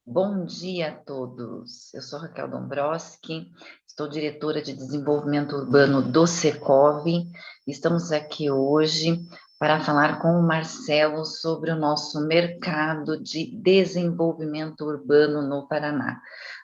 Bom dia a todos. Eu sou Raquel Dombrowski, estou diretora de desenvolvimento urbano do Secov. Estamos aqui hoje para falar com o Marcelo sobre o nosso mercado de desenvolvimento urbano no Paraná.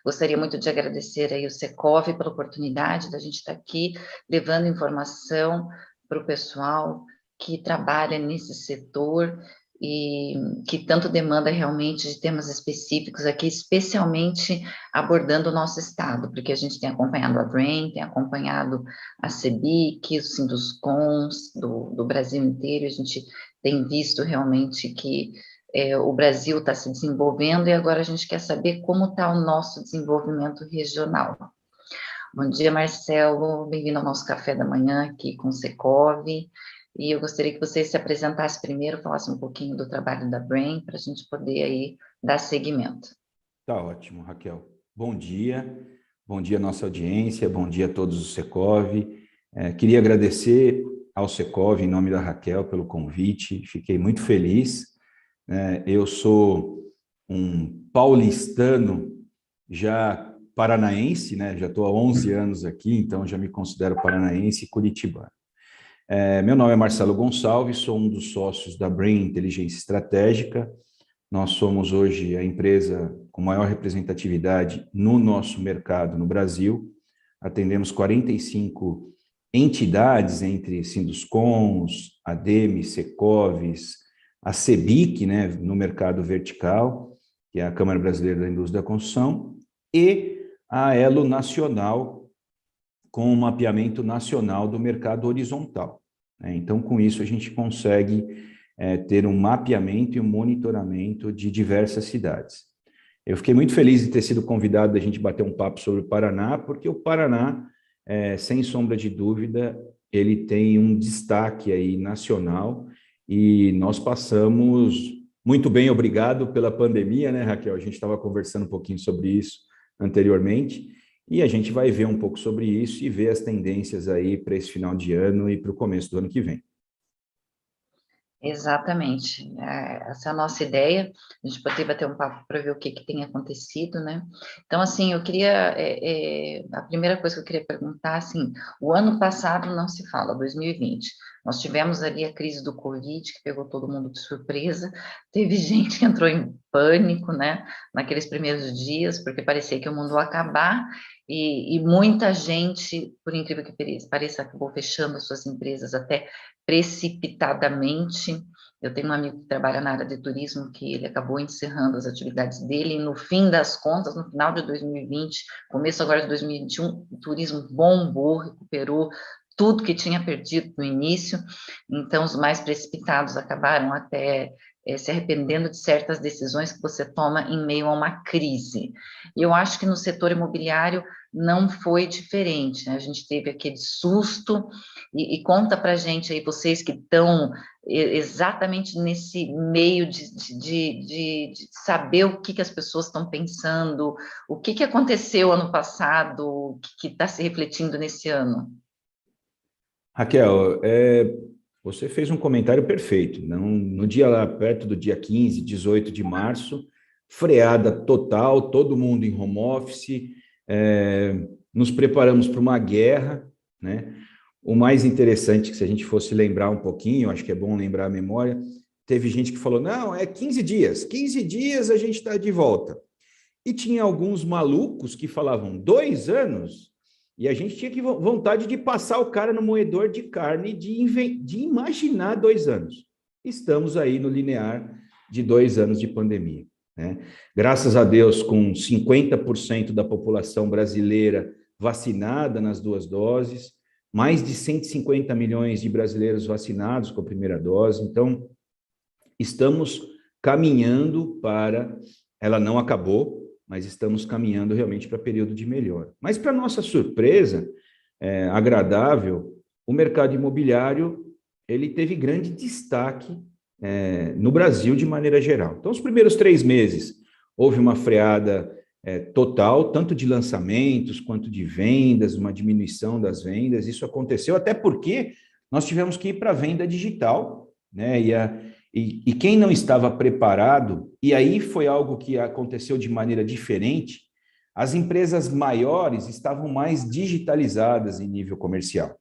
Gostaria muito de agradecer aí o Secov pela oportunidade da gente estar aqui levando informação para o pessoal que trabalha nesse setor e que tanto demanda realmente de temas específicos aqui, especialmente abordando o nosso estado, porque a gente tem acompanhado a Brain, tem acompanhado a CEBIC, o Sinduscons do Brasil inteiro, a gente tem visto realmente que o Brasil está se desenvolvendo e agora a gente quer saber como está o nosso desenvolvimento regional. Bom dia, Marcelo, bem-vindo ao nosso café da manhã aqui com o Secov. E eu gostaria que você se apresentasse primeiro, falasse um pouquinho do trabalho da Brain, para a gente poder aí dar seguimento. Tá ótimo, Raquel. Bom dia nossa audiência, bom dia a todos do Secov. Queria agradecer ao Secov, em nome da Raquel, pelo convite, fiquei muito feliz. Eu sou um paulistano já paranaense, né? Já estou há 11 anos aqui, então já me considero paranaense e curitibano. Meu nome é Marcelo Gonçalves, sou um dos sócios da Brain Inteligência Estratégica. Nós somos hoje a empresa com maior representatividade no nosso mercado no Brasil. Atendemos 45 entidades, entre Sinduscons, ADEME, Secovs, a CEBIC, né, no mercado vertical, que é a Câmara Brasileira da Indústria da Construção, e a Elo Nacional, com o mapeamento nacional do mercado horizontal. Então, com isso, a gente consegue ter um mapeamento e um monitoramento de diversas cidades. Eu fiquei muito feliz de ter sido convidado da gente bater um papo sobre o Paraná, porque o Paraná, sem sombra de dúvida, ele tem um destaque aí nacional e nós passamos muito bem, obrigado pela pandemia, né, Raquel? A gente estava conversando um pouquinho sobre isso anteriormente e a gente vai ver um pouco sobre isso e ver as tendências aí para esse final de ano e para o começo do ano que vem. Exatamente, essa é a nossa ideia, a gente poder bater um papo para ver o que tem acontecido, né? Então, assim, eu queria, a primeira coisa que eu queria perguntar, assim, o ano passado não se fala, 2020, nós tivemos ali a crise do Covid, que pegou todo mundo de surpresa, teve gente que entrou em pânico, né, naqueles primeiros dias, porque parecia que o mundo ia acabar, e muita gente, por incrível que pareça, acabou fechando as suas empresas até precipitadamente. Eu tenho um amigo que trabalha na área de turismo que ele acabou encerrando as atividades dele e no fim das contas, no final de 2020, começo agora de 2021, o turismo bombou, recuperou tudo que tinha perdido no início, então os mais precipitados acabaram até se arrependendo de certas decisões que você toma em meio a uma crise. Eu acho que no setor imobiliário não foi diferente, né? A gente teve aquele susto, e conta para a gente aí, vocês que estão exatamente nesse meio de saber o que as pessoas estão pensando, o que aconteceu ano passado, o que está se refletindo nesse ano. Raquel, você fez um comentário perfeito. No dia lá, perto do dia 15, 18 de março, freada total, todo mundo em home office, nos preparamos para uma guerra, né? O mais interessante, que se a gente fosse lembrar um pouquinho, acho que é bom lembrar a memória, teve gente que falou, não, é 15 dias a gente está de volta. E tinha alguns malucos que falavam 2 anos, e a gente tinha vontade de passar o cara no moedor de carne, de imaginar 2 anos. Estamos aí no linear de 2 anos de pandemia, né? Graças a Deus, com 50% da população brasileira vacinada nas 2 doses, mais de 150 milhões de brasileiros vacinados com a primeira dose. Então, estamos caminhando para... Ela não acabou, mas estamos caminhando realmente para período de melhora. Mas, para nossa surpresa, agradável, o mercado imobiliário ele teve grande destaque no Brasil de maneira geral. Então, os primeiros 3 meses, houve uma freada total, tanto de lançamentos quanto de vendas, uma diminuição das vendas. Isso aconteceu até porque nós tivemos que ir para a venda digital, né? E quem não estava preparado, e aí foi algo que aconteceu de maneira diferente, as empresas maiores estavam mais digitalizadas em nível comercial.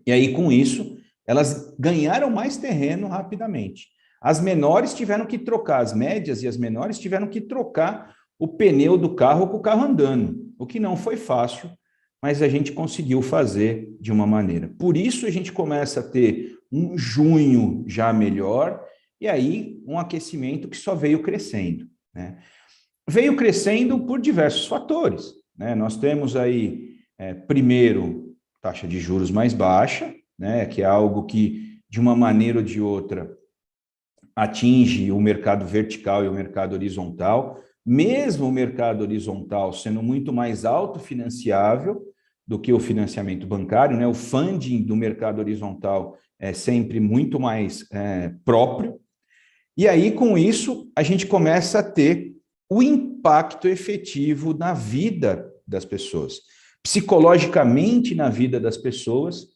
E aí, com isso, elas ganharam mais terreno rapidamente. As menores tiveram que trocar, as médias e as menores tiveram que trocar o pneu do carro com o carro andando, o que não foi fácil, mas a gente conseguiu fazer de uma maneira. Por isso a gente começa a ter um junho já melhor, e aí um aquecimento que só veio crescendo, né? Veio crescendo por diversos fatores, né? Nós temos aí, primeiro, taxa de juros mais baixa, né? Que é algo que, de uma maneira ou de outra, atinge o mercado vertical e o mercado horizontal, mesmo o mercado horizontal sendo muito mais autofinanciável do que o financiamento bancário, né? O funding do mercado horizontal é sempre muito mais próprio. E aí, com isso, a gente começa a ter o impacto efetivo na vida das pessoas. Psicologicamente, na vida das pessoas,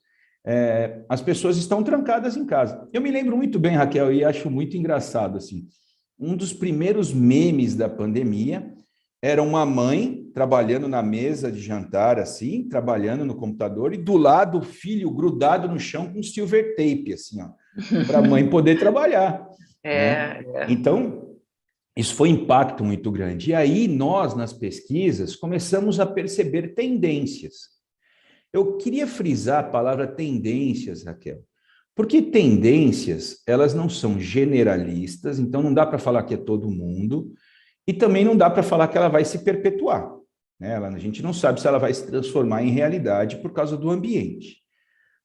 as pessoas estão trancadas em casa. Eu me lembro muito bem, Raquel, e acho muito engraçado, assim, um dos primeiros memes da pandemia era uma mãe trabalhando na mesa de jantar, assim, trabalhando no computador, e do lado o filho grudado no chão com silver tape, assim, ó, para a mãe poder trabalhar, né? Então, isso foi um impacto muito grande. E aí, nós, nas pesquisas, começamos a perceber tendências. Eu queria frisar a palavra tendências, Raquel, porque tendências, elas não são generalistas, então não dá para falar que é todo mundo, e também não dá para falar que ela vai se perpetuar, né? A gente não sabe se ela vai se transformar em realidade por causa do ambiente.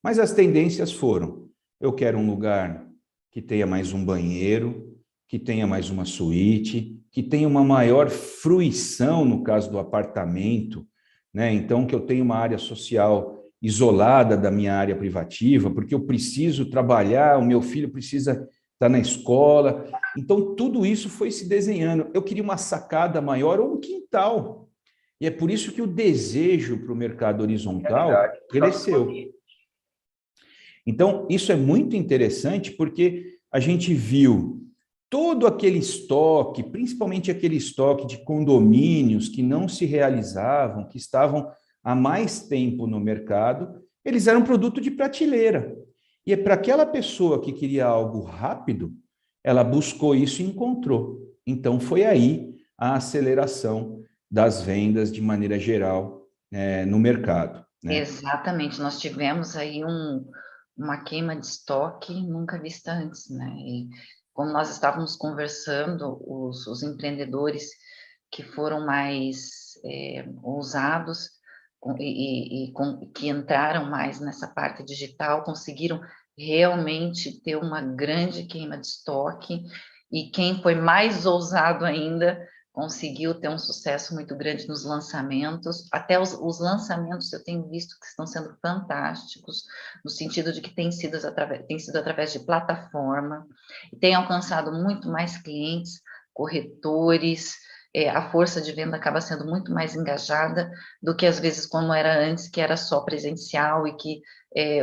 Mas as tendências foram: eu quero um lugar que tenha mais um banheiro, que tenha mais uma suíte, que tenha uma maior fruição no caso do apartamento, né? Então, que eu tenha uma área social isolada da minha área privativa, porque eu preciso trabalhar, o meu filho precisa estar na escola. Então, tudo isso foi se desenhando. Eu queria uma sacada maior ou um quintal. E é por isso que o desejo para o mercado horizontal cresceu. Então, isso é muito interessante porque a gente viu todo aquele estoque, principalmente aquele estoque de condomínios que não se realizavam, que estavam há mais tempo no mercado, eles eram produto de prateleira. E é para aquela pessoa que queria algo rápido, ela buscou isso e encontrou. Então, foi aí a aceleração das vendas de maneira geral no mercado, né? Exatamente, nós tivemos aí uma queima de estoque nunca vista antes, né? E como nós estávamos conversando, os empreendedores que foram mais ousados que entraram mais nessa parte digital conseguiram realmente ter uma grande queima de estoque, e quem foi mais ousado ainda conseguiu ter um sucesso muito grande nos lançamentos. Até os lançamentos eu tenho visto que estão sendo fantásticos, no sentido de que tem sido através de plataforma, e tem alcançado muito mais clientes, corretores, a força de venda acaba sendo muito mais engajada do que às vezes como era antes, que era só presencial e que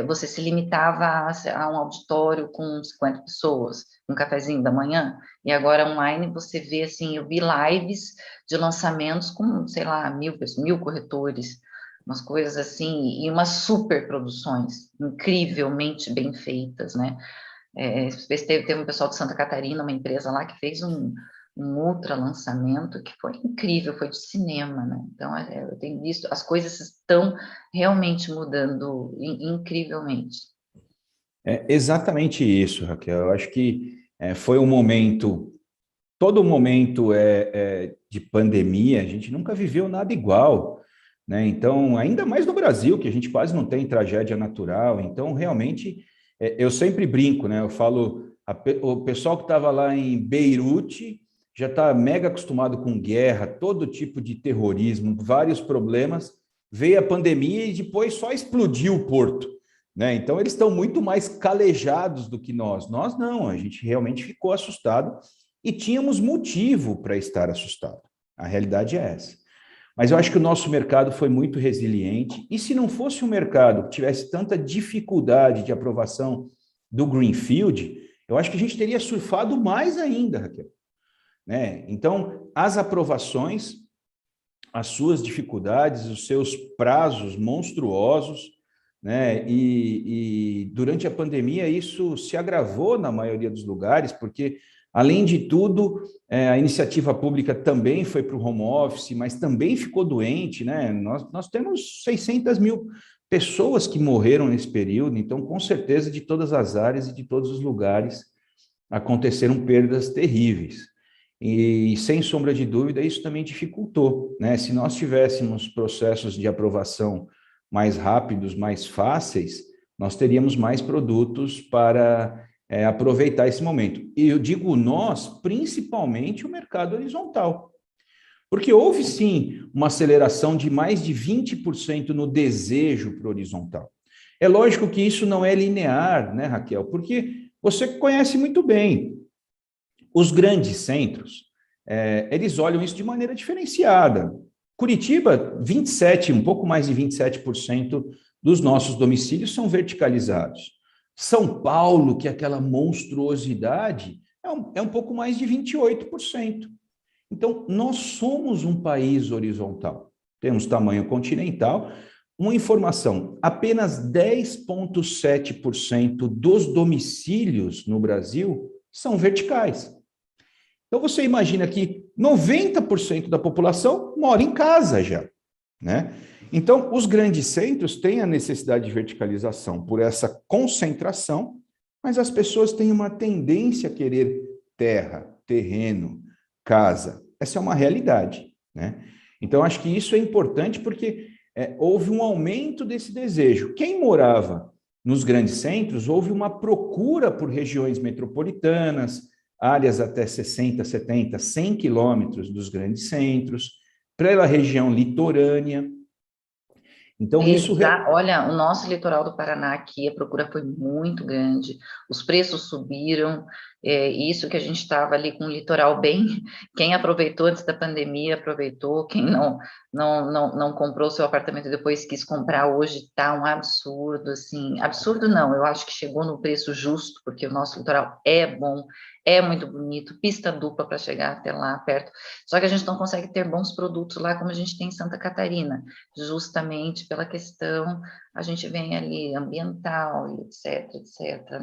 você se limitava a um auditório com 50 pessoas, um cafezinho da manhã. E agora online você vê, assim, eu vi lives de lançamentos com, sei lá, 1.000 corretores, umas coisas assim, e umas super produções, incrivelmente bem feitas, né? Teve um pessoal de Santa Catarina, uma empresa lá que fez um ultra lançamento que foi incrível, foi de cinema, né? Então, eu tenho visto, as coisas estão realmente mudando incrivelmente. É exatamente isso, Raquel. Eu acho que foi um momento, todo momento de pandemia, a gente nunca viveu nada igual, né? Então, ainda mais no Brasil, que a gente quase não tem tragédia natural. Então, realmente, eu sempre brinco, né? Eu falo, o pessoal que estava lá em Beirute já está mega acostumado com guerra, todo tipo de terrorismo, vários problemas. Veio a pandemia e depois só explodiu o porto, né? Então, eles estão muito mais calejados do que nós. Nós não, a gente realmente ficou assustado e tínhamos motivo para estar assustado. A realidade é essa. Mas eu acho que o nosso mercado foi muito resiliente, e se não fosse um mercado que tivesse tanta dificuldade de aprovação do Greenfield, eu acho que a gente teria surfado mais ainda, Raquel, né? Então, as aprovações, as suas dificuldades, os seus prazos monstruosos, né? E durante a pandemia isso se agravou na maioria dos lugares, porque, além de tudo, a iniciativa pública também foi para o home office, mas também ficou doente, né? Nós temos 600 mil pessoas que morreram nesse período, então, com certeza, de todas as áreas e de todos os lugares aconteceram perdas terríveis. E, sem sombra de dúvida, isso também dificultou, né? Se nós tivéssemos processos de aprovação mais rápidos, mais fáceis, nós teríamos mais produtos para aproveitar esse momento. E eu digo nós, principalmente o mercado horizontal, porque houve sim uma aceleração de mais de 20% no desejo para o horizontal. É lógico que isso não é linear, né, Raquel? Porque você conhece muito bem os grandes centros, eles olham isso de maneira diferenciada. Curitiba, 27, um pouco mais de 27% dos nossos domicílios são verticalizados. São Paulo, que é aquela monstruosidade, é um pouco mais de 28%. Então, nós somos um país horizontal. Temos tamanho continental. Uma informação, apenas 10,7% dos domicílios no Brasil são verticais. Então, você imagina que 90% da população mora em casa já, né? Então, os grandes centros têm a necessidade de verticalização por essa concentração, mas as pessoas têm uma tendência a querer terra, terreno, casa. Essa é uma realidade, né? Então, acho que isso é importante porque houve um aumento desse desejo. Quem morava nos grandes centros, houve uma procura por regiões metropolitanas, áreas até 60, 70, 100 quilômetros dos grandes centros, pela região litorânea. Então, isso... Olha, o nosso litoral do Paraná aqui, a procura foi muito grande, os preços subiram, isso que a gente estava ali com o litoral bem, quem aproveitou antes da pandemia, aproveitou, quem não comprou seu apartamento depois quis comprar hoje, está um absurdo, assim, absurdo não, eu acho que chegou no preço justo, porque o nosso litoral é bom, é muito bonito, pista dupla para chegar até lá perto, só que a gente não consegue ter bons produtos lá como a gente tem em Santa Catarina, justamente pela questão, a gente vem ali ambiental, etc,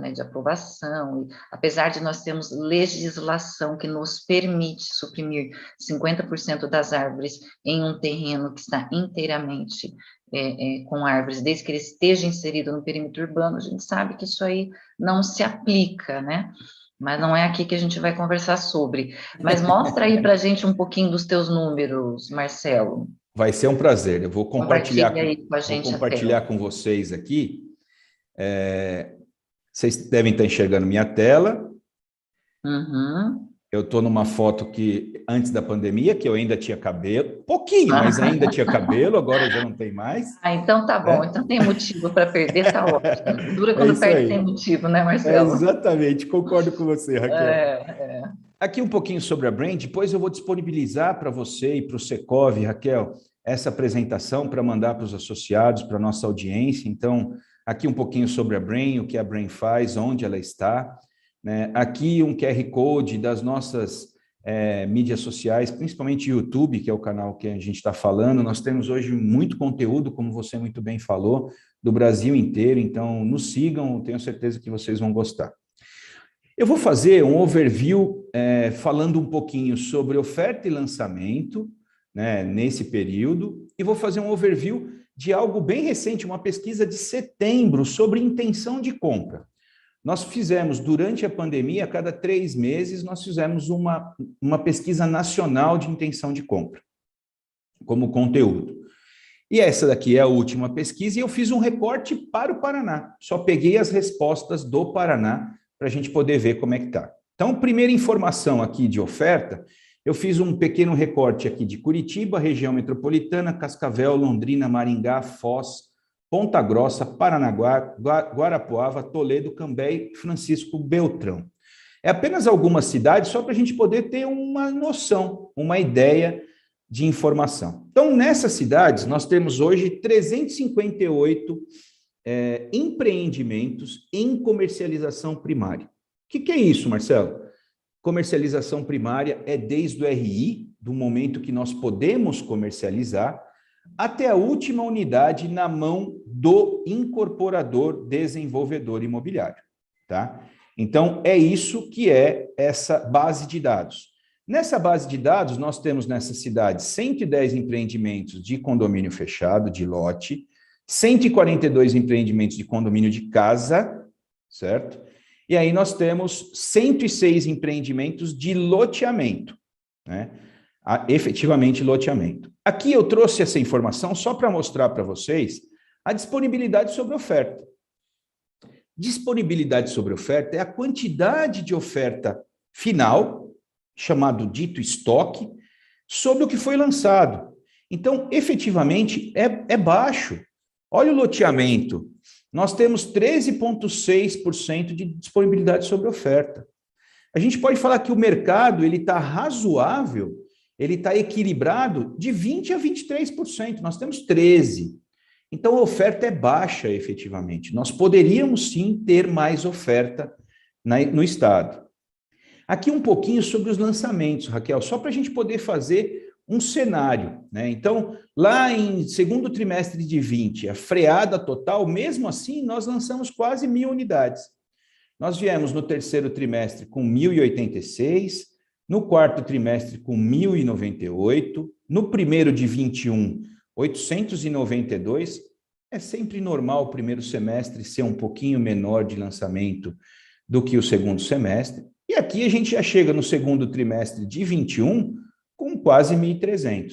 né, de aprovação, e, apesar de nós termos legislação que nos permite suprimir 50% das árvores em um terreno que está inteiramente com árvores, desde que ele esteja inserido no perímetro urbano, a gente sabe que isso aí não se aplica, né? Mas não é aqui que a gente vai conversar sobre. Mas mostra aí para a gente um pouquinho dos teus números, Marcelo. Vai ser um prazer. Eu vou compartilhar, Compartilha aí com a gente a tela. com vocês aqui. Vocês devem estar enxergando minha tela. Uhum. Eu estou numa foto que antes da pandemia, que eu ainda tinha cabelo, pouquinho, mas ainda tinha cabelo, agora já não tem mais. Ah, então tá bom. Né? Então tem motivo para perder, tá ótimo. Dura É quando isso perde sem aí. motivo, né, Marcelo? Exatamente, concordo com você, Raquel. É. Aqui um pouquinho sobre a Brain, depois eu vou disponibilizar para você e para o Secov, Raquel, essa apresentação para mandar para os associados, para a nossa audiência. Então, aqui um pouquinho sobre a Brain, o que a Brain faz, onde ela está. Né? Aqui um QR Code das nossas mídias sociais, principalmente YouTube, que é o canal que a gente está falando. Nós temos hoje muito conteúdo, como você muito bem falou, do Brasil inteiro. Então, nos sigam, tenho certeza que vocês vão gostar. Eu vou fazer um overview falando um pouquinho sobre oferta e lançamento, né, nesse período, e vou fazer um overview de algo bem recente, uma pesquisa de setembro sobre intenção de compra. Nós fizemos, durante a pandemia, a cada 3 meses, nós fizemos uma pesquisa nacional de intenção de compra, como conteúdo. E essa daqui é a última pesquisa, e eu fiz um recorte para o Paraná. Só peguei as respostas do Paraná, para a gente poder ver como é que está. Então, primeira informação aqui de oferta, eu fiz um pequeno recorte aqui de Curitiba, região metropolitana, Cascavel, Londrina, Maringá, Foz, Ponta Grossa, Paranaguá, Guarapuava, Toledo, Cambé e Francisco Beltrão. É apenas algumas cidades, só para a gente poder ter uma noção, uma ideia de informação. Então, nessas cidades, nós temos hoje 358 empreendimentos em comercialização primária. que é isso, Marcelo? Comercialização primária é desde o RI, do momento que nós podemos comercializar, até a última unidade na mão do incorporador desenvolvedor imobiliário, tá? Então, é isso que é essa base de dados. Nessa base de dados, nós temos nessa cidade 110 empreendimentos de condomínio fechado, de lote, 142 empreendimentos de condomínio de casa, certo? E aí nós temos 106 empreendimentos de loteamento, né? Efetivamente loteamento. Aqui eu trouxe essa informação só para mostrar para vocês a disponibilidade sobre oferta. Disponibilidade sobre oferta é a quantidade de oferta final, chamado dito estoque, sobre o que foi lançado. Então, efetivamente, é baixo. Olha o loteamento. Nós temos 13,6% de disponibilidade sobre oferta. A gente pode falar que o mercado ele está razoável, ele está equilibrado de 20% a 23%. Nós temos 13%. Então, a oferta é baixa, efetivamente. Nós poderíamos, sim, ter mais oferta no estado. Aqui um pouquinho sobre os lançamentos, Raquel, só para a gente poder fazer um cenário, né? Então, lá em segundo trimestre de 20, a freada total, mesmo assim, nós lançamos quase 1.000 unidades. Nós viemos no terceiro trimestre com 1.086, no quarto trimestre com 1.098, no primeiro de 21, 892. É sempre normal o primeiro semestre ser um pouquinho menor de lançamento do que o segundo semestre. E aqui a gente já chega no segundo trimestre de 21 com quase 1.300.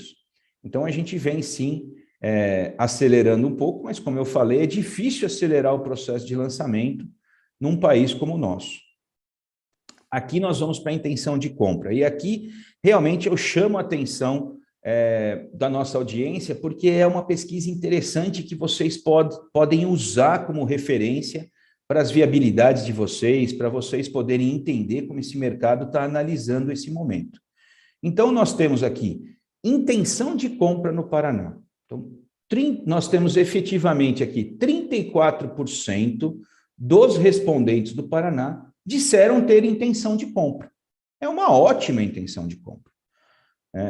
Então, a gente vem, sim, acelerando um pouco, mas, como eu falei, é difícil acelerar o processo de lançamento num país como o nosso. Aqui nós vamos para a intenção de compra. E aqui, realmente, eu chamo a atenção da nossa audiência, porque é uma pesquisa interessante que vocês podem usar como referência para as viabilidades de vocês, para vocês poderem entender como esse mercado está analisando esse momento. Então, nós temos aqui intenção de compra no Paraná. Então, nós temos efetivamente aqui 34% dos respondentes do Paraná disseram ter intenção de compra. É uma ótima intenção de compra.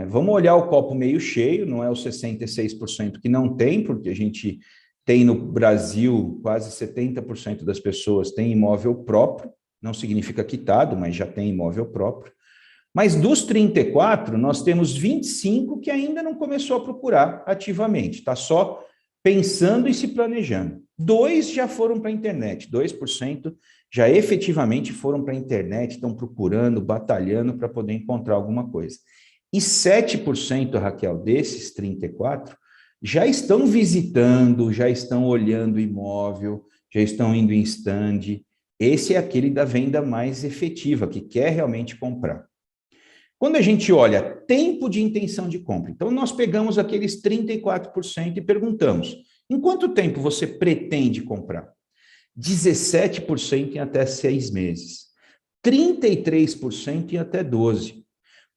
Vamos olhar o copo meio cheio, não é os 66% que não tem, porque a gente tem no Brasil quase 70% das pessoas têm imóvel próprio, não significa quitado, mas já tem imóvel próprio. Mas dos 34, nós temos 25 que ainda não começou a procurar ativamente, está só pensando e se planejando. 2 já foram para a internet, 2% já efetivamente foram para a internet, estão procurando, batalhando para poder encontrar alguma coisa. E 7%, Raquel, desses 34, já estão visitando, já estão olhando o imóvel, já estão indo em stand. Esse é aquele da venda mais efetiva, que quer realmente comprar. Quando a gente olha tempo de intenção de compra, então nós pegamos aqueles 34% e perguntamos, em quanto tempo você pretende comprar? 17% em até 6 meses, 33% em até 12.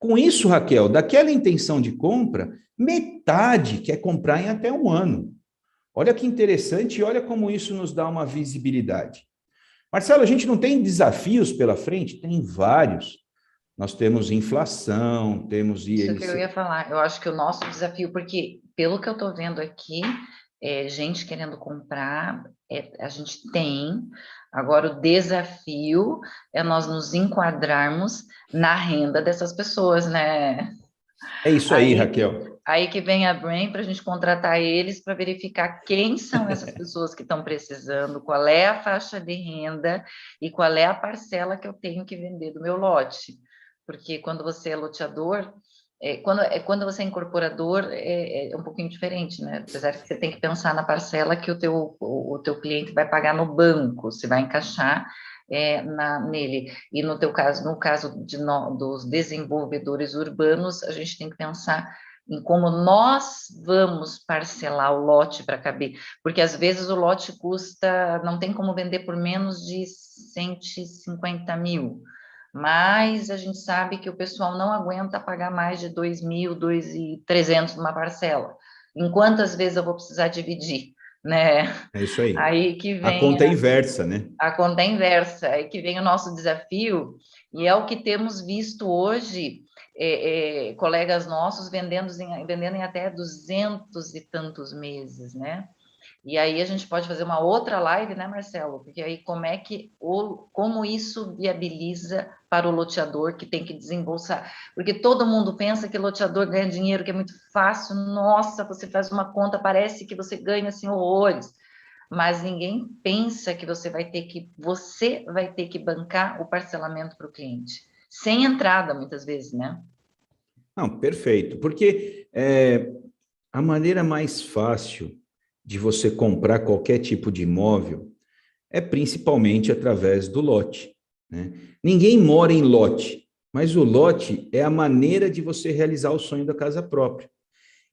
Com isso, Raquel, daquela intenção de compra, metade quer comprar em até 1 ano. Olha que interessante e olha como isso nos dá uma visibilidade. Marcelo, a gente não tem desafios pela frente? Tem vários. Nós temos inflação, temos Isso que eu ia falar. Eu acho que o nosso desafio, porque pelo que eu estou vendo aqui, gente querendo comprar, a gente tem. Agora, o desafio é nós nos enquadrarmos na renda dessas pessoas, né? É isso aí, Raquel. Aí que vem a Brain para a gente contratar eles para verificar quem são essas pessoas que estão precisando, qual é a faixa de renda e qual é a parcela que eu tenho que vender do meu lote. Porque quando você é loteador, quando você é incorporador, é um pouquinho diferente, né? Apesar que você tem que pensar na parcela que o teu cliente vai pagar no banco, se vai encaixar nele. E no teu caso, no caso dos desenvolvedores urbanos, a gente tem que pensar em como nós vamos parcelar o lote para caber, porque às vezes o lote não tem como vender por menos de 150 mil, mas a gente sabe que o pessoal não aguenta pagar mais de 2.000, 2.300 numa parcela. Em quantas vezes eu vou precisar dividir? né? É isso aí. Aí que A vem conta é inversa, né? a conta inversa, aí que vem o nosso desafio, e é o que temos visto hoje, colegas nossos vendendo em até 200 e tantos meses, né? E aí a gente pode fazer uma outra live, né, Marcelo? Porque aí como isso viabiliza para o loteador que tem que desembolsar? Porque todo mundo pensa que loteador ganha dinheiro, que é muito fácil. Nossa, você faz uma conta, parece que você ganha assim horrores. Mas ninguém pensa que você vai ter que bancar o parcelamento para o cliente. Sem entrada, muitas vezes, né? Não, perfeito. Porque a maneira mais fácil de você comprar qualquer tipo de imóvel é principalmente através do lote, né? Ninguém mora em lote, mas o lote é a maneira de você realizar o sonho da casa própria.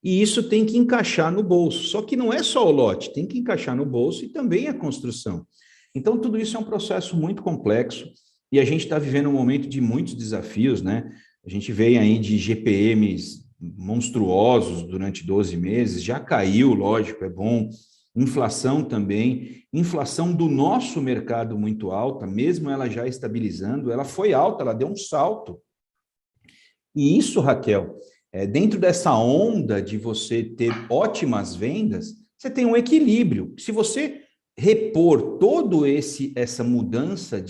E isso tem que encaixar no bolso. Só que não é só o lote, tem que encaixar no bolso e também a construção. Então, tudo isso é um processo muito complexo e a gente está vivendo um momento de muitos desafios, né? A gente veio aí de GPMs monstruosos durante 12 meses, já caiu, lógico, é bom. Inflação também, inflação do nosso mercado muito alta, mesmo ela já estabilizando, ela foi alta, ela deu um salto. E isso, Raquel, dentro dessa onda de você ter ótimas vendas, você tem um equilíbrio. Se você repor todo essa mudança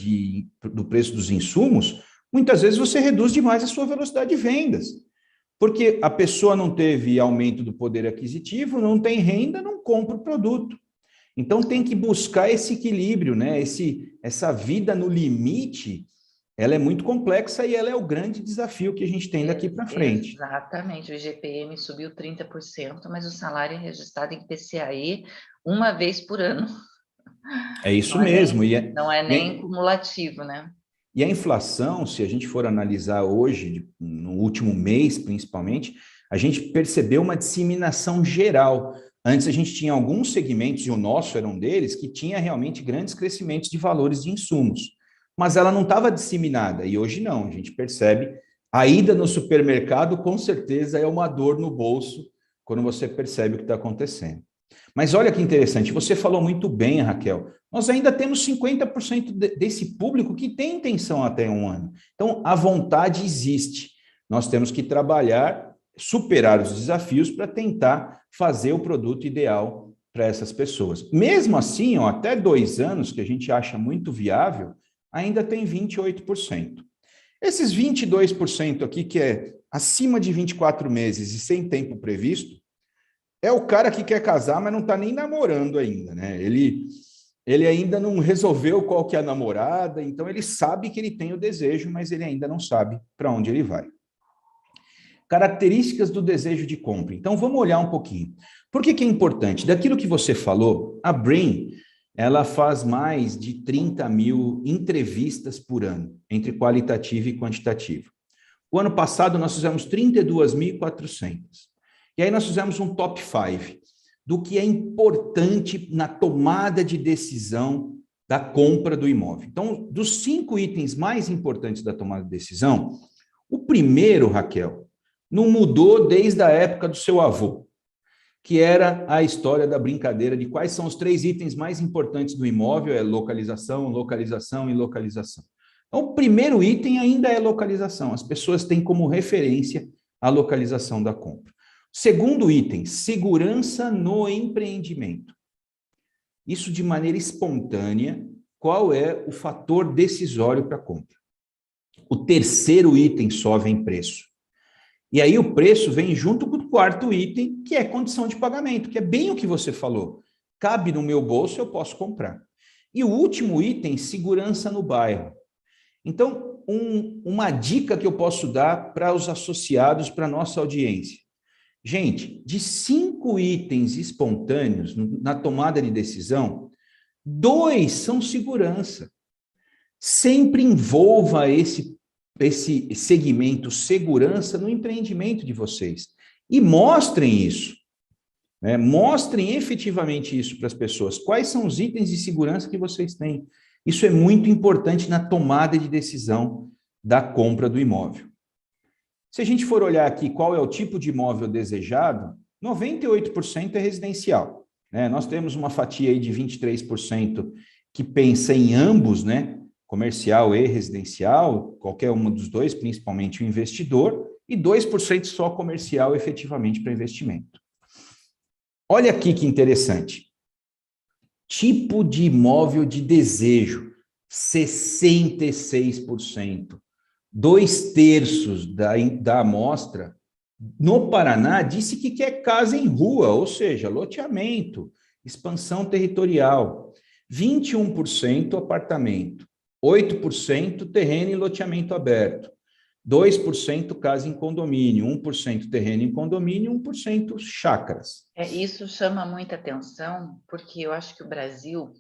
do preço dos insumos, muitas vezes você reduz demais a sua velocidade de vendas. Porque a pessoa não teve aumento do poder aquisitivo, não tem renda, não compra o produto. Então tem que buscar esse equilíbrio, né? Essa vida no limite, ela é muito complexa e ela é o grande desafio que a gente tem daqui para frente. Exatamente, o IGPM subiu 30%, mas o salário é registrado em PCAE uma vez por ano. É isso Não é mesmo. nem, E, não é e, nem cumulativo, né? e a inflação, se a gente for analisar hoje, no último mês principalmente, a gente percebeu uma disseminação geral. Antes a gente tinha alguns segmentos, e o nosso era um deles, que tinha realmente grandes crescimentos de valores de insumos. Mas ela não estava disseminada, e hoje não. A gente percebe a ida no supermercado, com certeza, é uma dor no bolso quando você percebe o que está acontecendo. Mas olha que interessante, você falou muito bem, Raquel. Nós ainda temos 50% desse público que tem intenção até um ano. Então, a vontade existe. Nós temos que trabalhar, superar os desafios para tentar fazer o produto ideal para essas pessoas. Mesmo assim, ó, até 2 anos, que a gente acha muito viável, ainda tem 28%. Esses 22% aqui, que é acima de 24 meses e sem tempo previsto, é o cara que quer casar, mas não está nem namorando ainda, né? Ele ainda não resolveu qual que é a namorada, então ele sabe que ele tem o desejo, mas ele ainda não sabe para onde ele vai. Características do desejo de compra. Então vamos olhar um pouquinho. Por que é importante? Daquilo que você falou, a Brain, ela faz mais de 30 mil entrevistas por ano, entre qualitativa e quantitativa. O ano passado nós fizemos 32.400. E aí nós fizemos um top 5 do que é importante na tomada de decisão da compra do imóvel. Então, dos 5 itens mais importantes da tomada de decisão, o primeiro, Raquel, não mudou desde a época do seu avô, que era a história da brincadeira de quais são os 3 itens mais importantes do imóvel, é localização, localização e localização. Então, o primeiro item ainda é localização. As pessoas têm como referência a localização da compra. Segundo item, segurança no empreendimento. Isso de maneira espontânea, qual é o fator decisório para a compra? O terceiro item só vem preço. E aí o preço vem junto com o quarto item, que é condição de pagamento, que é bem o que você falou. Cabe no meu bolso, eu posso comprar. E o último item, segurança no bairro. Então, uma dica que eu posso dar para os associados, para a nossa audiência. Gente, de 5 itens espontâneos na tomada de decisão, 2 são segurança. Sempre envolva esse segmento segurança no empreendimento de vocês. E mostrem isso. Né? Mostrem efetivamente isso para as pessoas. Quais são os itens de segurança que vocês têm? Isso é muito importante na tomada de decisão da compra do imóvel. Se a gente for olhar aqui qual é o tipo de imóvel desejado, 98% é residencial. né? Nós temos uma fatia aí de 23% que pensa em ambos, né? Comercial e residencial, qualquer um dos dois, principalmente o investidor, e 2% só comercial efetivamente para investimento. Olha aqui que interessante. Tipo de imóvel de desejo, 66%. 2/3 da amostra, no Paraná, disse que quer casa em rua, ou seja, loteamento, expansão territorial. 21% apartamento, 8% terreno e loteamento aberto, 2% casa em condomínio, 1% terreno em condomínio, 1% chácaras. Isso chama muita atenção, porque eu acho que o Brasil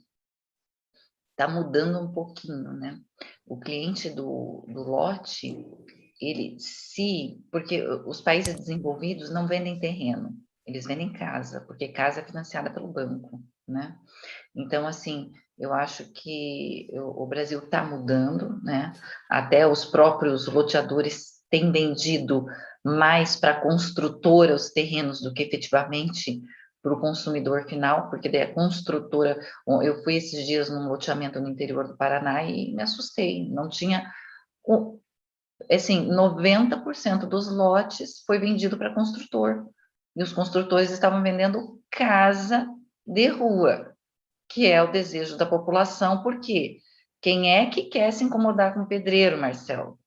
está mudando um pouquinho, né? O cliente do lote, porque os países desenvolvidos não vendem terreno, eles vendem casa, porque casa é financiada pelo banco, né? Então, assim, eu acho que o Brasil está mudando, né? Até os próprios loteadores têm vendido mais para a construtora os terrenos do que efetivamente para o consumidor final, porque daí a construtora... Eu fui esses dias num loteamento no interior do Paraná e me assustei, não tinha... Assim, 90% dos lotes foi vendido para construtor, e os construtores estavam vendendo casa de rua, que é o desejo da população, porque quem é que quer se incomodar com o pedreiro, Marcelo?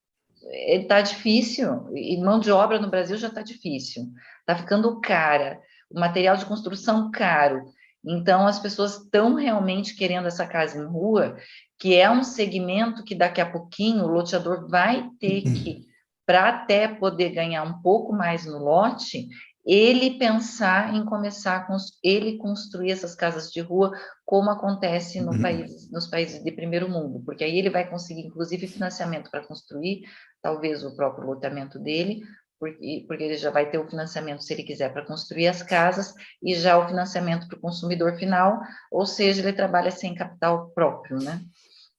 Está difícil, e mão de obra no Brasil já está difícil, está ficando cara, o material de construção caro, então as pessoas estão realmente querendo essa casa em rua, que é um segmento que daqui a pouquinho o loteador vai ter que, para até poder ganhar um pouco mais no lote, ele pensar em começar a ele construir essas casas de rua, como acontece nos países de primeiro mundo, porque aí ele vai conseguir, inclusive, financiamento para construir, talvez o próprio loteamento dele, porque ele já vai ter o financiamento, se ele quiser, para construir as casas, e já o financiamento para o consumidor final, ou seja, ele trabalha sem capital próprio, né?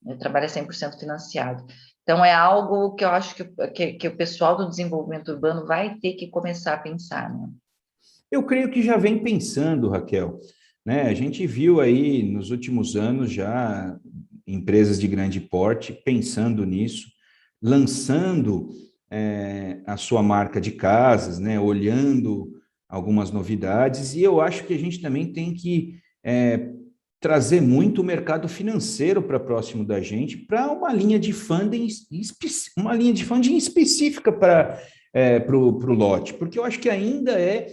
Ele trabalha 100% financiado. Então, é algo que eu acho que o pessoal do desenvolvimento urbano vai ter que começar a pensar, né? Eu creio que já vem pensando, Raquel, né? A gente viu aí nos últimos anos já empresas de grande porte pensando nisso, lançando a sua marca de casas, né? Olhando algumas novidades, e eu acho que a gente também tem que trazer muito o mercado financeiro para próximo da gente, para uma linha de funding, específica para o lote, porque eu acho que ainda é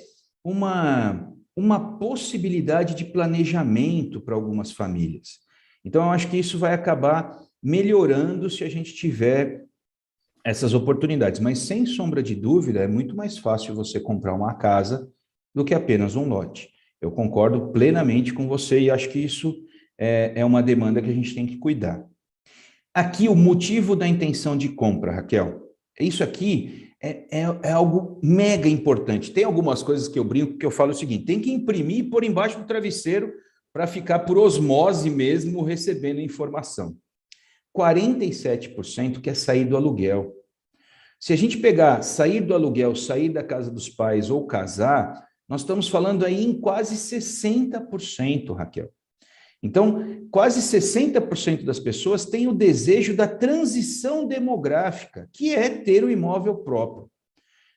uma possibilidade de planejamento para algumas famílias. Então, eu acho que isso vai acabar melhorando se a gente tiver essas oportunidades, mas sem sombra de dúvida, é muito mais fácil você comprar uma casa do que apenas um lote. Eu concordo plenamente com você e acho que isso é uma demanda que a gente tem que cuidar. Aqui, o motivo da intenção de compra, Raquel, isso aqui é algo mega importante. Tem algumas coisas que eu brinco, que eu falo o seguinte, tem que imprimir e pôr embaixo do travesseiro para ficar por osmose mesmo recebendo informação. 47% quer sair do aluguel. Se a gente pegar sair do aluguel, sair da casa dos pais ou casar, nós estamos falando aí em quase 60%, Raquel. Então, quase 60% das pessoas têm o desejo da transição demográfica, que é ter o imóvel próprio.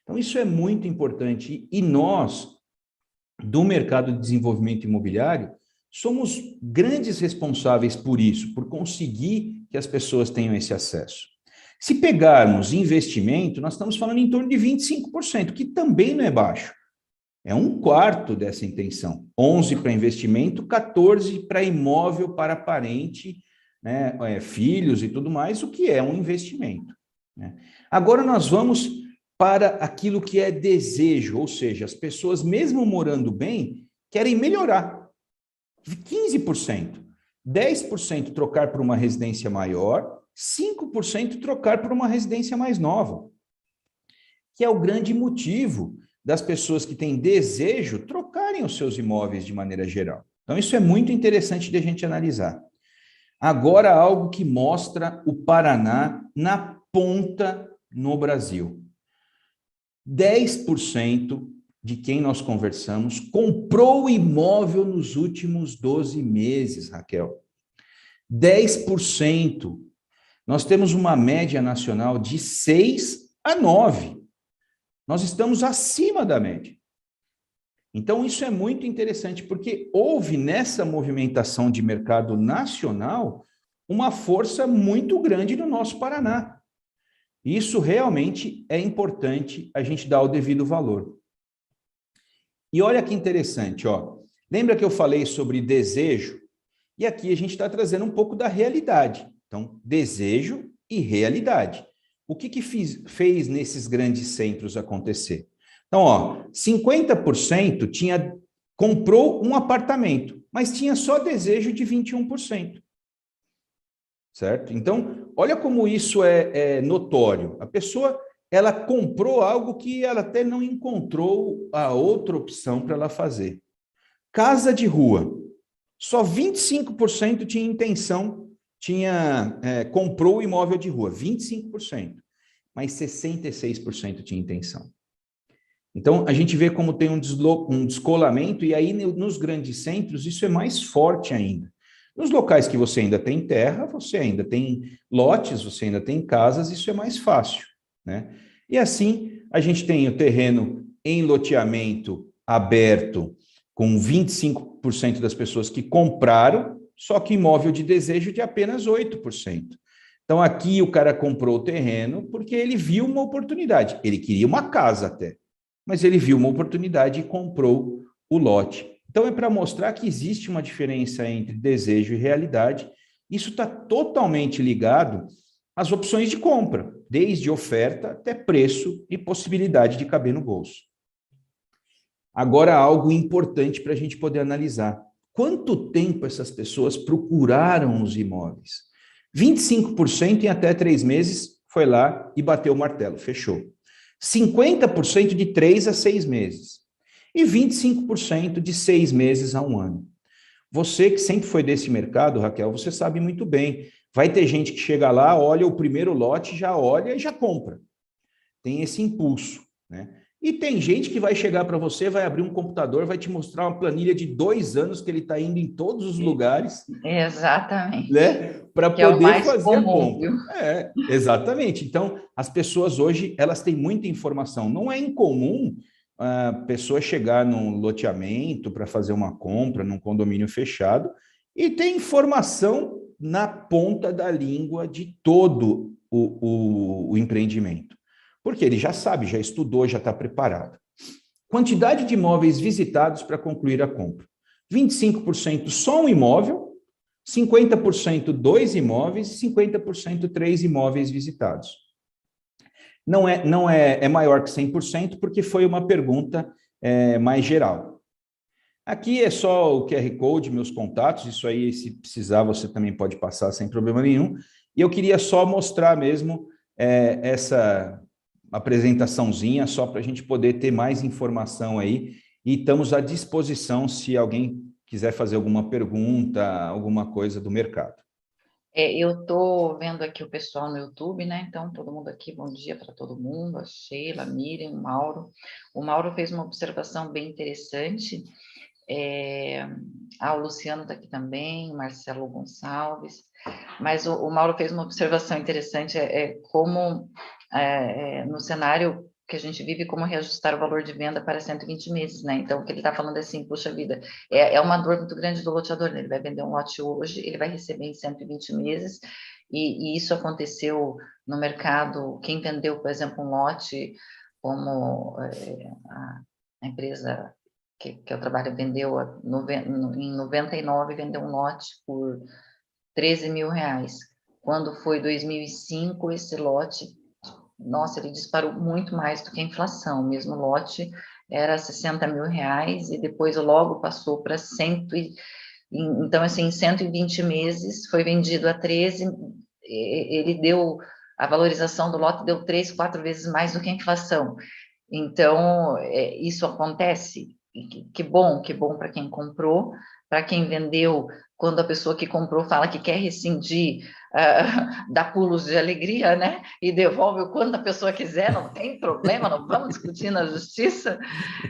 Então, isso é muito importante. E nós, do mercado de desenvolvimento imobiliário, somos grandes responsáveis por isso, por conseguir que as pessoas tenham esse acesso. Se pegarmos investimento, nós estamos falando em torno de 25%, que também não é baixo. É um quarto dessa intenção. 11 para investimento, 14 para imóvel para parente, né, filhos e tudo mais, o que é um investimento. Né? Agora nós vamos para aquilo que é desejo, ou seja, as pessoas, mesmo morando bem, querem melhorar. 15%. 10% trocar por uma residência maior, 5% trocar por uma residência mais nova, que é o grande motivo das pessoas que têm desejo trocarem os seus imóveis de maneira geral. Então, isso é muito interessante de a gente analisar. Agora, algo que mostra o Paraná na ponta no Brasil. 10% de quem nós conversamos comprou o imóvel nos últimos 12 meses, Raquel. 10%. Nós temos uma média nacional de 6 a 9. Nós estamos acima da média. Então, isso é muito interessante, porque houve nessa movimentação de mercado nacional uma força muito grande no nosso Paraná. Isso realmente é importante a gente dar o devido valor. E olha que interessante, ó. Lembra que eu falei sobre desejo? E aqui a gente está trazendo um pouco da realidade. Então, desejo e realidade. O que fez nesses grandes centros acontecer? Então, ó, 50% comprou um apartamento, mas tinha só desejo de 21%. Certo? Então, olha como isso é notório. A pessoa, ela comprou algo que ela até não encontrou a outra opção para ela fazer. Casa de rua. Só 25% tinha intenção, comprou o imóvel de rua, 25%. Mas 66% tinha intenção. Então, a gente vê como tem um descolamento, e aí nos grandes centros isso é mais forte ainda. Nos locais que você ainda tem terra, você ainda tem lotes, você ainda tem casas, isso é mais fácil, né? E assim, a gente tem o terreno em loteamento aberto, com 25% das pessoas que compraram, só que imóvel de desejo de apenas 8%. Então, aqui o cara comprou o terreno porque ele viu uma oportunidade. Ele queria uma casa até, mas ele viu uma oportunidade e comprou o lote. Então, é para mostrar que existe uma diferença entre desejo e realidade. Isso está totalmente ligado às opções de compra, desde oferta até preço e possibilidade de caber no bolso. Agora, algo importante para a gente poder analisar. Quanto tempo essas pessoas procuraram os imóveis? 25% em até 3 meses foi lá e bateu o martelo, fechou. 50% de 3 a 6 meses. E 25% de 6 meses a 1 ano. Você que sempre foi desse mercado, Raquel, você sabe muito bem. Vai ter gente que chega lá, olha o primeiro lote, já olha e já compra. Tem esse impulso, né? E tem gente que vai chegar para você, vai abrir um computador, vai te mostrar uma planilha de 2 anos que ele está indo em todos os lugares. Exatamente. Né? Para poder fazer a compra. Exatamente. Então, as pessoas hoje, elas têm muita informação. Não é incomum a pessoa chegar num loteamento para fazer uma compra, num condomínio fechado, e ter informação na ponta da língua de todo o empreendimento. Porque ele já sabe, já estudou, já está preparado. Quantidade de imóveis visitados para concluir a compra. 25% só um imóvel, 50% 2 imóveis e 50% 3 imóveis visitados. É maior que 100% porque foi uma pergunta mais geral. Aqui é só o QR Code, meus contatos, isso aí, se precisar, você também pode passar sem problema nenhum. E eu queria só mostrar mesmo essa apresentaçãozinha, só para a gente poder ter mais informação aí, e estamos à disposição se alguém quiser fazer alguma pergunta, alguma coisa do mercado. Eu estou vendo aqui o pessoal no YouTube, né? Então, todo mundo aqui, bom dia para todo mundo, a Sheila, a Miriam, o Mauro. O Mauro fez uma observação bem interessante. O Luciano está aqui também, o Marcelo Gonçalves. Mas o Mauro fez uma observação interessante, como no cenário que a gente vive, como reajustar o valor de venda para 120 meses, né? Então, o que ele está falando é assim, puxa vida, é uma dor muito grande do loteador, né? Ele vai vender um lote hoje, ele vai receber em 120 meses, e isso aconteceu no mercado. Quem vendeu, por exemplo, um lote, como a empresa que eu trabalho vendeu em 99, vendeu um lote por 13 mil reais. Quando foi 2005, esse lote, nossa, ele disparou muito mais do que a inflação. O mesmo lote era 60 mil reais e depois logo passou para 100. Então, assim, em 120 meses foi vendido a 13, ele deu, a valorização do lote deu 3, 4 vezes mais do que a inflação. Então, isso acontece. Que bom para quem comprou. Para quem vendeu, quando a pessoa que comprou fala que quer rescindir, dá pulos de alegria, né? E devolve o quanto a pessoa quiser, não tem problema, não vamos discutir na justiça.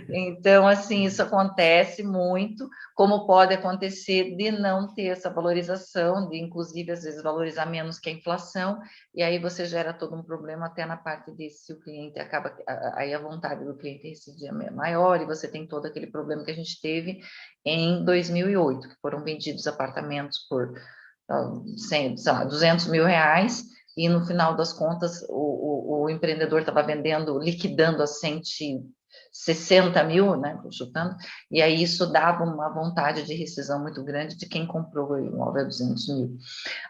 Então, assim, isso acontece muito, como pode acontecer de não ter essa valorização, de inclusive às vezes valorizar menos que a inflação, e aí você gera todo um problema até na parte de se o cliente acaba, aí a vontade do cliente rescindir é maior, e você tem todo aquele problema que a gente teve em 2008, que foram vendidos apartamentos por 100, sei lá, 200 mil reais, e no final das contas o empreendedor estava vendendo, liquidando a 160 mil, né, chutando, e aí isso dava uma vontade de rescisão muito grande de quem comprou o imóvel a 200 mil.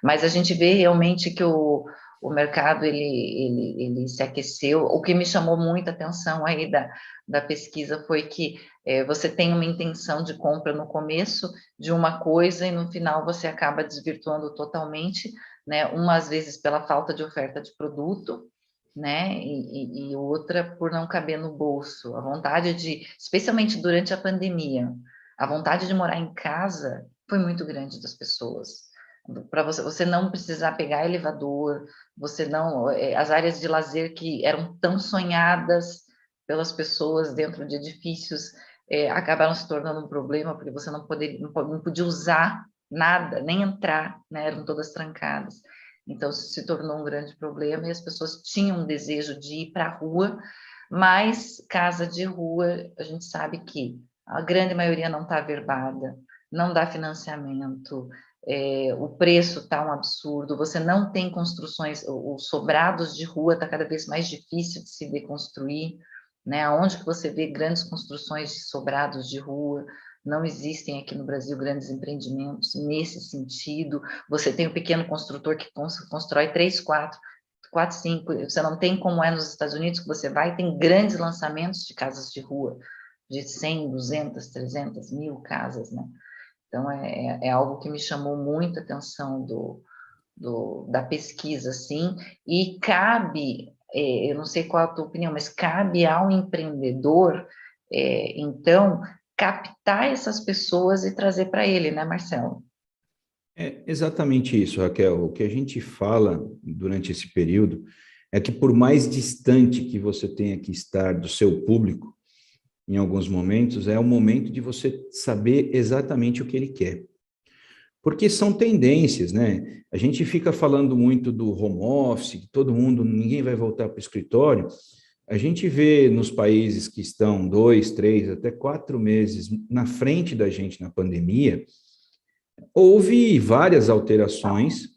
Mas a gente vê realmente que o mercado, ele se aqueceu. O que me chamou muita atenção aí da pesquisa foi que você tem uma intenção de compra no começo de uma coisa e no final você acaba desvirtuando totalmente, né, umas vezes pela falta de oferta de produto, né, e outra por não caber no bolso. A vontade de, especialmente durante a pandemia, a vontade de morar em casa foi muito grande das pessoas. Para você não precisar pegar elevador, você não, as áreas de lazer que eram tão sonhadas pelas pessoas dentro de edifícios acabaram se tornando um problema, porque você não podia usar nada, nem entrar, né, eram todas trancadas. Então, se tornou um grande problema e as pessoas tinham um desejo de ir para a rua, mas casa de rua, a gente sabe que a grande maioria não está averbada, não dá financiamento, o preço está um absurdo, você não tem construções, os sobrados de rua está cada vez mais difícil de se deconstruir, né? Onde que você vê grandes construções de sobrados de rua? Não existem aqui no Brasil grandes empreendimentos nesse sentido. Você tem o pequeno construtor que constrói 3, 4, 5. Você não tem como é nos Estados Unidos, que você vai, tem grandes lançamentos de casas de rua, de 100, 200, 300 mil casas, né? Então, é algo que me chamou muita atenção da pesquisa, assim, e cabe, eu não sei qual a tua opinião, mas cabe ao empreendedor, então, captar essas pessoas e trazer para ele, né, Marcelo? É exatamente isso, Raquel. O que a gente fala durante esse período é que, por mais distante que você tenha que estar do seu público, em alguns momentos, é o momento de você saber exatamente o que ele quer. Porque são tendências, né? A gente fica falando muito do home office, que todo mundo, ninguém vai voltar para o escritório. A gente vê nos países que estão 2, 3, até 4 meses na frente da gente na pandemia, houve várias alterações.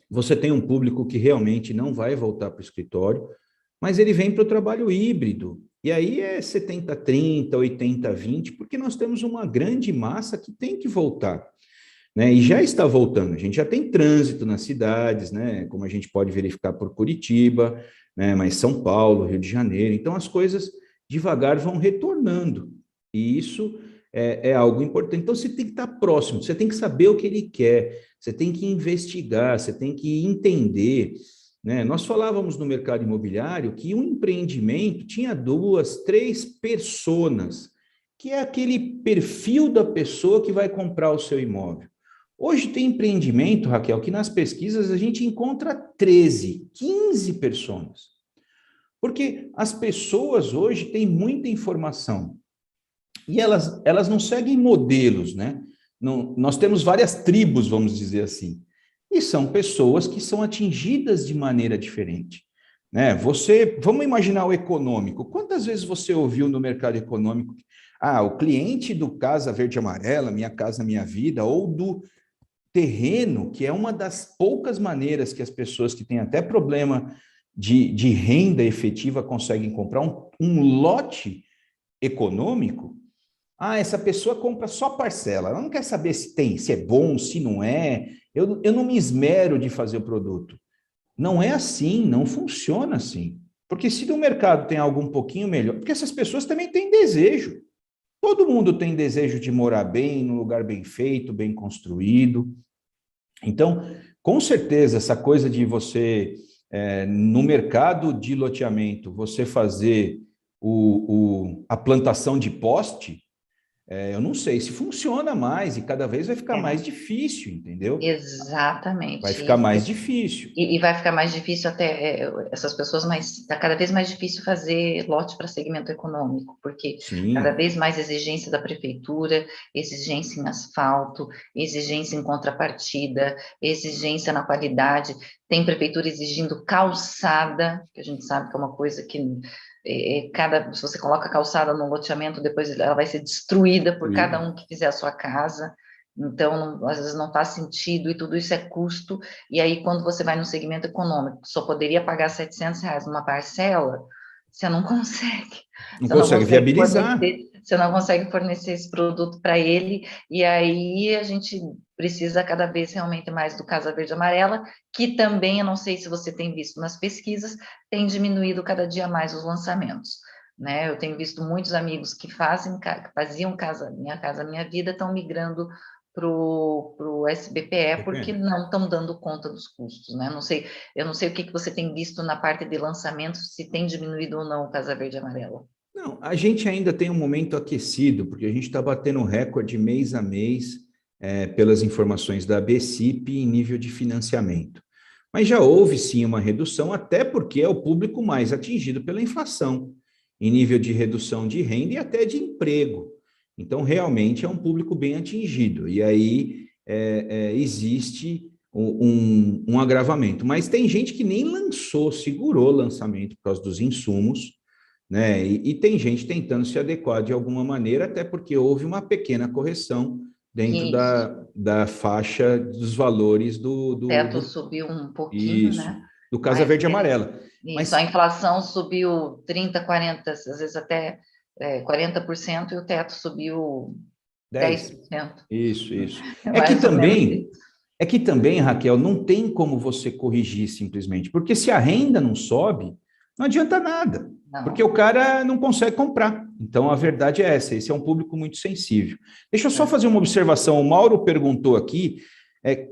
Você tem um público que realmente não vai voltar para o escritório, mas ele vem para o trabalho híbrido. E aí é 70-30, 80-20, porque nós temos uma grande massa que tem que voltar, né? E já está voltando. A gente já tem trânsito nas cidades, né? Como a gente pode verificar por Curitiba, né? Mas São Paulo, Rio de Janeiro. Então as coisas devagar vão retornando. E isso é algo importante. Então você tem que estar próximo, você tem que saber o que ele quer, você tem que investigar, você tem que entender, né? Nós falávamos no mercado imobiliário que um empreendimento tinha 2, 3 personas, que é aquele perfil da pessoa que vai comprar o seu imóvel. Hoje tem empreendimento, Raquel, que nas pesquisas a gente encontra 13, 15 pessoas. Porque as pessoas hoje têm muita informação e elas não seguem modelos, né? Não, nós temos várias tribos, vamos dizer assim, e são pessoas que são atingidas de maneira diferente, né? Vamos imaginar o econômico. Quantas vezes você ouviu no mercado econômico, o cliente do Casa Verde e Amarela, Minha Casa Minha Vida, ou do terreno, que é uma das poucas maneiras que as pessoas que têm até problema de renda efetiva conseguem comprar um lote econômico. Essa pessoa compra só parcela, ela não quer saber se é bom, se não é, eu não me esmero de fazer o produto. Não é assim, não funciona assim. Porque se no mercado tem algo um pouquinho melhor, porque essas pessoas também têm desejo. Todo mundo tem desejo de morar bem, num lugar bem feito, bem construído. Então, com certeza, essa coisa de você, no mercado de loteamento, você fazer a plantação de poste, eu não sei se funciona mais e cada vez vai ficar mais difícil, entendeu? Vai ficar Exatamente. mais difícil. E vai ficar mais difícil até essas pessoas, mas está cada vez mais difícil fazer lote para segmento econômico, porque cada Sim, vez mais exigência da prefeitura, exigência em asfalto, exigência em contrapartida, exigência na qualidade. Tem prefeitura exigindo calçada, que a gente sabe que é uma coisa que se você coloca calçada no loteamento, depois ela vai ser destruída por cada um que fizer a sua casa. Então, às vezes não faz sentido e tudo isso é custo. E aí, quando você vai no segmento econômico, só poderia pagar R$ 700 numa parcela, você não consegue. não consegue viabilizar. Você não consegue fornecer esse produto para ele. E aí, a gente precisa cada vez realmente mais do Casa Verde e Amarela, que também, eu não sei se você tem visto nas pesquisas, tem diminuído cada dia mais os lançamentos. Né? Eu tenho visto muitos amigos que faziam Minha Casa Minha Vida, estão migrando para o SBPE porque não estão dando conta dos custos, né? Eu não sei o que você tem visto na parte de lançamento, se tem diminuído ou não o Casa Verde e Amarela. Não, a gente ainda tem um momento aquecido, porque a gente está batendo recorde mês a mês, pelas informações da ABCIP em nível de financiamento. Mas já houve sim uma redução, até porque é o público mais atingido pela inflação, em nível de redução de renda e até de emprego. Então, realmente é um público bem atingido. E aí existe um agravamento. Mas tem gente que nem lançou, segurou o lançamento por causa dos insumos, né? E tem gente tentando se adequar de alguma maneira, até porque houve uma pequena correção dentro Isso. da faixa dos valores O teto subiu um pouquinho, isso, né? do Casa Mas Verde e Amarela. isso, a Mas inflação subiu 30, 40, às vezes até 40%, e o teto subiu 10, 10%. isso. É mais ou menos isso. É que também, Raquel, não tem como você corrigir simplesmente, porque se a renda não sobe, não adianta nada, porque o Não. cara não consegue comprar. Então, a verdade é essa, esse é um público muito sensível. Deixa eu só fazer uma observação. O Mauro perguntou aqui,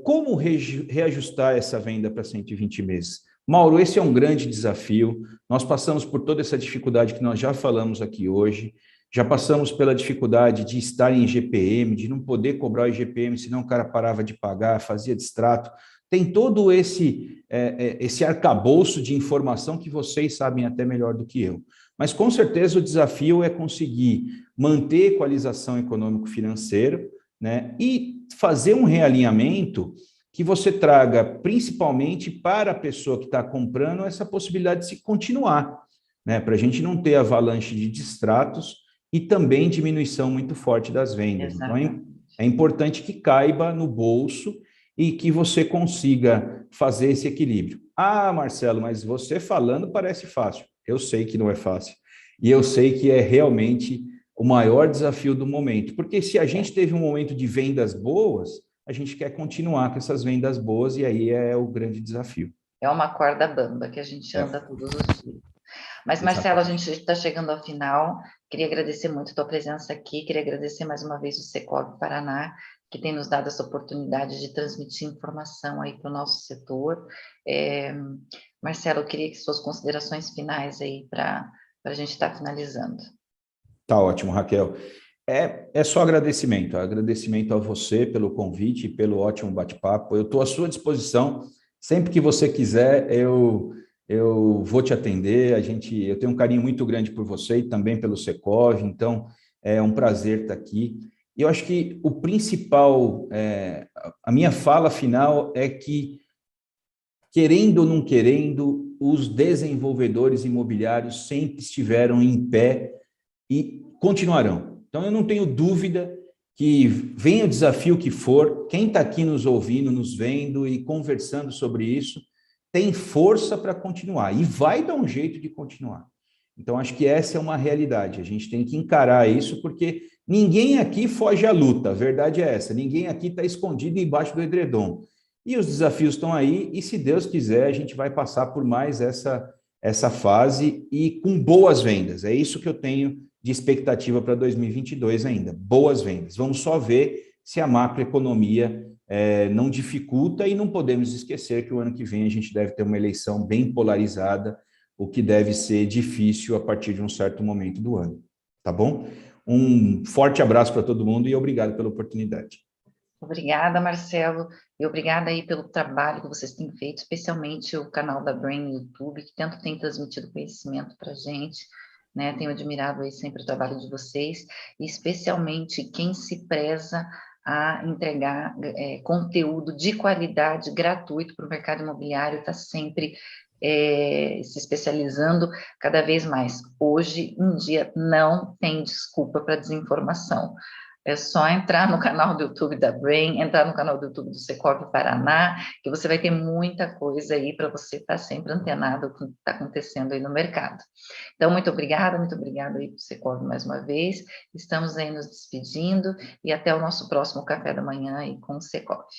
como reajustar essa venda para 120 meses? Mauro, esse é um grande desafio. Nós passamos por toda essa dificuldade que nós já falamos aqui hoje. Já passamos pela dificuldade de estar em IGPM, de não poder cobrar o IGPM, senão o cara parava de pagar, fazia distrato. Tem todo esse arcabouço de informação que vocês sabem até melhor do que eu. Mas, com certeza, o desafio é conseguir manter a equalização econômico-financeira, né, e fazer um realinhamento que você traga, principalmente para a pessoa que está comprando, essa possibilidade de se continuar, né, para a gente não ter avalanche de distratos e também diminuição muito forte das vendas. Então, Exatamente. é importante que caiba no bolso e que você consiga fazer esse equilíbrio. Ah, Marcelo, mas você falando parece fácil. Eu sei que não é fácil. E eu sei que é realmente o maior desafio do momento. Porque se a gente teve um momento de vendas boas, a gente quer continuar com essas vendas boas e aí é o grande desafio. É uma corda bamba que a gente anda todos os dias. Mas, Marcelo, a Exatamente. gente está chegando ao final. Queria agradecer muito a tua presença aqui. Queria agradecer mais uma vez o Secov Paraná, que tem nos dado essa oportunidade de transmitir informação aí para o nosso setor. Marcelo, eu queria que suas considerações finais aí para a gente estar finalizando. Tá ótimo, Raquel. É só agradecimento. Agradecimento a você pelo convite e pelo ótimo bate-papo. Eu estou à sua disposição. Sempre que você quiser, eu vou te atender. Eu tenho um carinho muito grande por você e também pelo Secov, então é um prazer estar aqui. E eu acho que o principal, a minha fala final é que, querendo ou não querendo, os desenvolvedores imobiliários sempre estiveram em pé e continuarão. Então, eu não tenho dúvida que venha o desafio que for, quem está aqui nos ouvindo, nos vendo e conversando sobre isso, tem força para continuar e vai dar um jeito de continuar. Então, acho que essa é uma realidade. A gente tem que encarar isso, porque ninguém aqui foge à luta. A verdade é essa. Ninguém aqui está escondido embaixo do edredom. E os desafios estão aí, e se Deus quiser, a gente vai passar por mais essa fase e com boas vendas. É isso que eu tenho de expectativa para 2022 ainda. Boas vendas. Vamos só ver se a macroeconomia não dificulta, e não podemos esquecer que o ano que vem a gente deve ter uma eleição bem polarizada, o que deve ser difícil a partir de um certo momento do ano. Tá bom? Um forte abraço para todo mundo e obrigado pela oportunidade. Obrigada, Marcelo, e obrigada aí pelo trabalho que vocês têm feito, especialmente o canal da Brain no YouTube, que tanto tem transmitido conhecimento para a gente, né? Tenho admirado aí sempre o trabalho de vocês, e especialmente quem se preza a entregar conteúdo de qualidade gratuito para o mercado imobiliário, está sempre se especializando cada vez mais. Hoje em dia não tem desculpa para desinformação. É só entrar no canal do YouTube da Brain, entrar no canal do YouTube do Secovi Paraná, que você vai ter muita coisa aí para você estar sempre antenado com o que está acontecendo aí no mercado. Então, muito obrigada aí para o Secovi mais uma vez. Estamos aí nos despedindo e até o nosso próximo café da manhã aí com o Secovi.